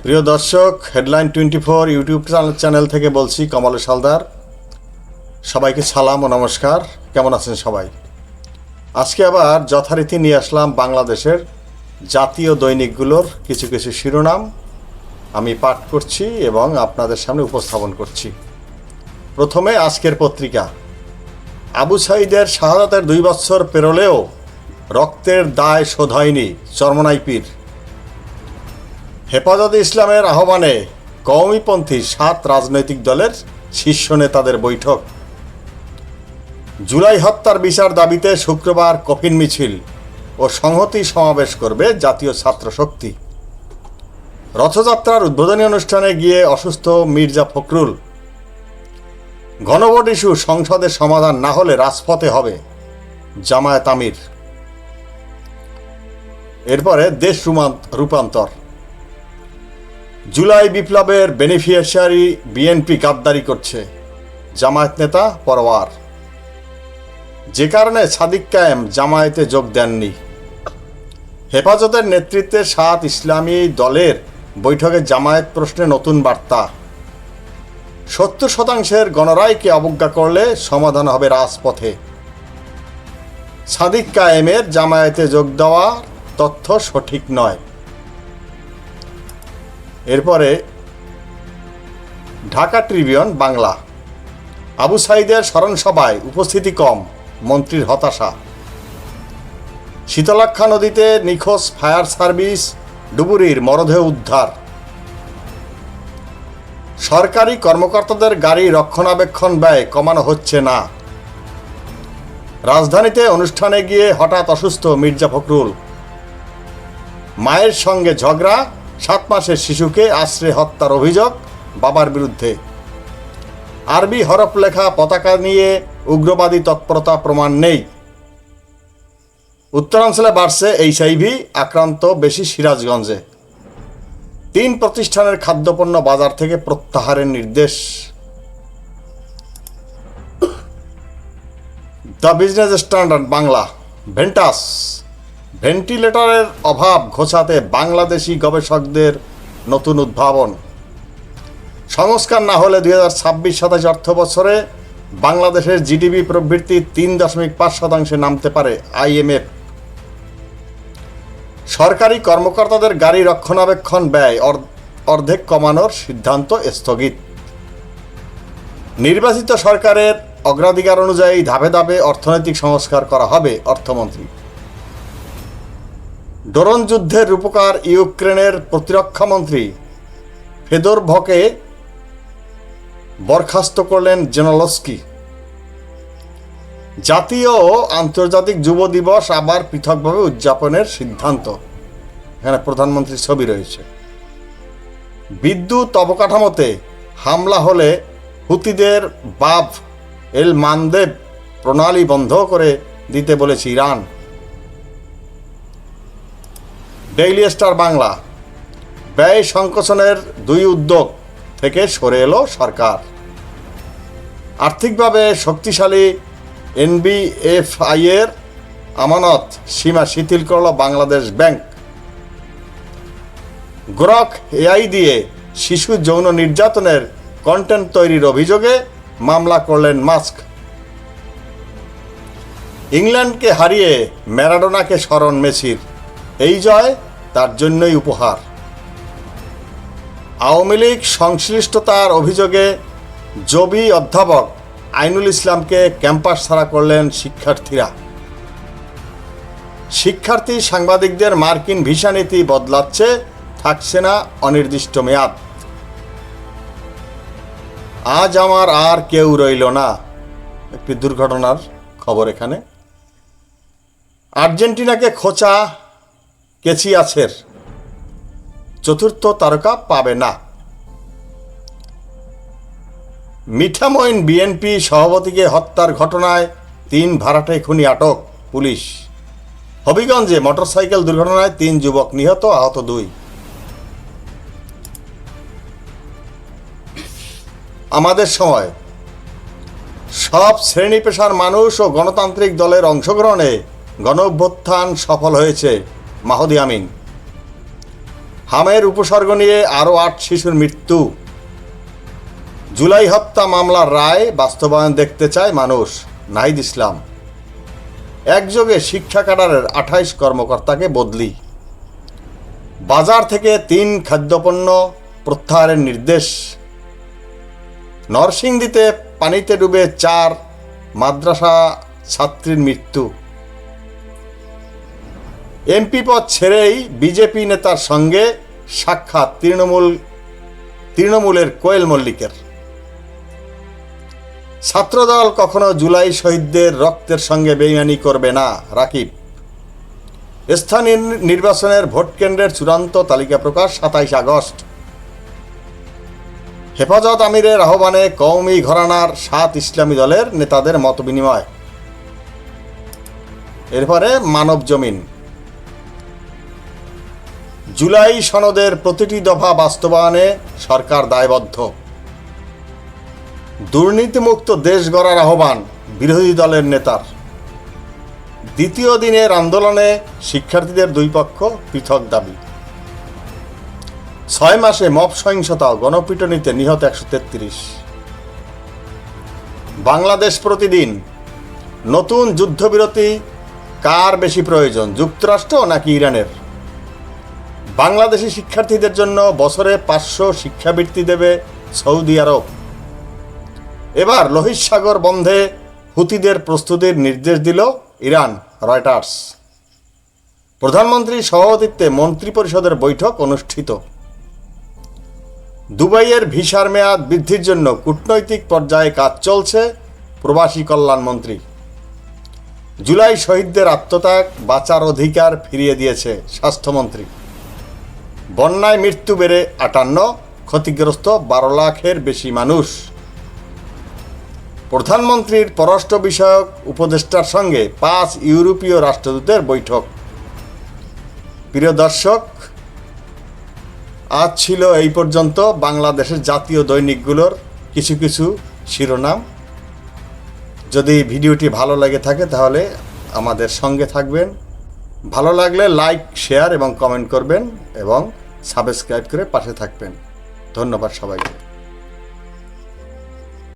প্রিয় দর্শক, headline 24 YouTube channel থেকে বলছি কমলেশ হালদার। সবাইকে সালাম ও নমস্কার। কেমন আছেন সবাই? আজকে আবার যথারীতি নিয়ে আসলাম বাংলাদেশের জাতীয় দৈনিকগুলোর কিছু কিছু শিরোনাম আমি পাঠ করছি এবং আপনাদের সামনে উপস্থাপন করছি। প্রথমে আজকের পত্রিকা। আবু সাঈদের শাহাদাতের 2 বছর পেরোলেও রক্তের দায় শোধ হয়নি, চরমোনাই পীর। হেফাজতে ইসলামের আহ্বানে কওমিপন্থী 7 রাজনৈতিক দলের শীর্ষ নেতাদের বৈঠক। জুলাই হত্যার বিচার দাবিতে শুক্রবার কফিন মিছিল ও সংহতি সমাবেশ করবে জাতীয় ছাত্র শক্তি। রথযাত্রার উদ্বোধনী অনুষ্ঠানে গিয়ে অসুস্থ মির্জা ফখরুল। গণভোট ইস্যু সংসদে সমাধান না হলে রাজপথে হবে, জামায়াত আমির। এরপরে দেশ রূপান্তর। জুলাই বিপ্লবের বেনিফিশিয়ারি বিএনপি গাদ্দারি করছে, জামায়াত নেতা পরওয়ার। যে কারণে সাদিক কায়েম জামায়াতে যোগ দেননি। হেফাজতের নেতৃত্বে 7 ইসলামী দলের বৈঠকে জামায়াত প্রশ্নে নতুন বার্তা। 70% গণরায়কে অবজ্ঞা করলে সমাধান হবে রাজপথে। সাদিক কায়েমের জামায়াতে যোগ দেওয়ার তথ্য সঠিক নয়। এরপরে ঢাকা ট্রিবিউন বাংলা। আবু সাঈদের স্মরণ সভায় উপস্থিতি কম, মন্ত্রীর হতাশা। শীতলাক্ষা নদীতে নিখোঁজ ফায়ার সার্ভিস ডুবুরির মরদেহ উদ্ধার। সরকারি কর্মকর্তাদের গাড়ি রক্ষণাবেক্ষণ ব্যয় কমানো হচ্ছে না। রাজধানীতে অনুষ্ঠানে গিয়ে হঠাৎ অসুস্থ মির্জা ফখরুল। মায়ের সঙ্গে ঝগড়া, 7 মাসের শিশুকে আশ্রে হত্যার অভিযোগ বাবার বিরুদ্ধে। আরবি হরফ লেখা পতাকা নিয়ে উগ্রবাদী তৎপরতা প্রমাণ নেই। উত্তরাঞ্চলে বাড়ছে এইচআইভি আক্রান্ত বেশি সিরাজগঞ্জে। 3 প্রতিষ্ঠানের খাদ্যপণ্য বাজার থেকে প্রত্যাহারের নির্দেশ। The business standard Bangla. ভেন্টাস। ভেন্টিলেটরের অভাব ঘোচাতে বাংলাদেশি গবেষকদের নতুন উদ্ভাবন। সংস্কার না হলে 2026-27 অর্থ বছরে বাংলাদেশের জিডিপি প্রবৃদ্ধি 3.5% নামতে পারে আইএমএফ। সরকারি কর্মকর্তাদের গাড়ি রক্ষণাবেক্ষণ ব্যয় অর্ধেক কমানোর সিদ্ধান্ত স্থগিত। নির্বাচিত সরকারের অগ্রাধিকার অনুযায়ী ধাপে ধাপে অর্থনৈতিক সংস্কার করা হবে, অর্থমন্ত্রী। ড্রোন যুদ্ধের রূপকার ইউক্রেনের প্রতিরক্ষামন্ত্রী ফেদোরভকে বরখাস্ত করলেন জেনলস্কি। জাতীয় ও আন্তর্জাতিক যুব দিবস আবার পৃথকভাবে উদযাপনের সিদ্ধান্ত। এখানে প্রধানমন্ত্রীর ছবি রয়েছে। বিদ্যুৎ অবকাঠামোতে হামলা হলে হুতিদের বাব এল মানদেব প্রণালী বন্ধ করে দিতে বলেছে ইরান। Daily star Bangla. ব্যয় সংকোচনের 2 উদ্যোগ থেকে সরে এলো সরকার। আর্থিকভাবে শক্তিশালী এনবিএফআই-এর আমানত সীমা শিথিল করল বাংলাদেশ ব্যাংক। গ্রক এআই দিয়ে শিশু যৌন নির্যাতনের কন্টেন্ট তৈরির অভিযোগে মামলা করলেন মাস্ক। ইংল্যান্ডকে হারিয়ে ম্যারাডোনাকে স্মরণ মেসির। এই জয় তার জন্যই উপহার। আওয়ামী লীগ সংশ্লিষ্টতার অভিযোগে জবি অধ্যাপক আইনুল ইসলামকে ক্যাম্পাস ছাড়া করলেন শিক্ষার্থীরা। শিক্ষার্থী সাংবাদিকদের মার্কিন ভিসা নীতি বদলাচ্ছে, থাকছে না অনির্দিষ্ট মেয়াদ। আজ আমার আর কেউ রইল না, একটি দুর্ঘটনার খবর এখানে। আর্জেন্টিনাকে খোঁচা কেচিয়াছের, 4র্থ তারকা পাবে না। মিঠামইন বিএনপি সভাপতিকে হত্যার ঘটনায় 3 ভাড়াটে খুনি আটক, পুলিশ। হবিগঞ্জে মোটরসাইকেল দুর্ঘটনায় 3 যুবক নিহত, আহত 2। আমাদের সময়। সব শ্রেণী পেশার মানুষ ও গণতান্ত্রিক দলের অংশগ্রহণে গণ অভ্যুত্থান সফল হয়েছে, মাহদি আমিন। হামের উপসর্গ নিয়ে আরও 8 শিশুর মৃত্যু। জুলাই হত্যা মামলার রায় বাস্তবায়ন দেখতে চায় মানুষ। নাহিদ ইসলাম। একযোগে শিক্ষা ক্যাডারের 28 কর্মকর্তাকে বদলি। বাজার থেকে 3 খাদ্যপণ্য প্রত্যাহারের নির্দেশ। নরসিংদীতে পানিতে ডুবে 4 মাদ্রাসা ছাত্রীর মৃত্যু। এমপি পদ ছেড়েই বিজেপি নেতার সঙ্গে সাক্ষাৎ তৃণমূলের কোয়েল মল্লিকের। ছাত্রদল কখনো জুলাই শহীদদের রক্তের সঙ্গে বেইমানি করবে না, রাকিব। স্থানীয় নির্বাচনের ভোট কেন্দ্রের চূড়ান্ত তালিকা প্রকাশ 27 আগস্ট। হেফাজত আমিরের আহ্বানে কওমি ঘরানার 7 ইসলামী দলের নেতাদের মতবিনিময়। এরপরে মানব জমিন। জুলাই সনদের প্রতিটি দফা বাস্তবায়নে সরকার দায়বদ্ধ। দুর্নীতিমুক্ত দেশ গড়ার আহ্বান বিরোধী দলের নেতার। দ্বিতীয় দিনের আন্দোলনে শিক্ষার্থীদের 2 পক্ষ পৃথক দাবি। 6 মাসে মব সহিংসতা ও গণপিটুনিতে নিহত 133। বাংলাদেশ প্রতিদিন। নতুন যুদ্ধবিরতি কার বেশি প্রয়োজন, যুক্তরাষ্ট্র নাকি ইরানের? বাংলাদেশি শিক্ষার্থীদের জন্য বছরে 500 শিক্ষাবৃত্তি দেবে সৌদি আরব। এবার লোহিত সাগর বন্ধে হুতিদের প্রস্তুতির নির্দেশ দিল ইরান, রয়টার্স। প্রধানমন্ত্রীর সভাপতিত্বে মন্ত্রিপরিষদের বৈঠক অনুষ্ঠিত। দুবাইয়ের ভিসার মেয়াদ বৃদ্ধির জন্য কূটনৈতিক পর্যায়ে কাজ চলছে, প্রবাসী কল্যাণমন্ত্রী। জুলাই শহীদদের আত্মত্যাগ বাঁচার অধিকার ফিরিয়ে দিয়েছে স্বাস্থ্যমন্ত্রী। বন্যায় মৃত্যু বেড়ে 58, ক্ষতিগ্রস্ত 12 লাখের বেশি মানুষ। প্রধানমন্ত্রীর পররাষ্ট্র বিষয়ক উপদেষ্টার সঙ্গে 5 ইউরোপীয় রাষ্ট্রদূতের বৈঠক। প্রিয় দর্শক, আজ ছিল এই পর্যন্ত বাংলাদেশের জাতীয় দৈনিকগুলোর কিছু কিছু শিরোনাম। যদি ভিডিওটি ভালো লেগে থাকে তাহলে আমাদের সঙ্গে থাকবেন। ভালো লাগলে লাইক, শেয়ার এবং কমেন্ট করবেন এবং সাবস্ক্রাইব করে পাশে থাকবেন। ধন্যবাদ সবাইকে।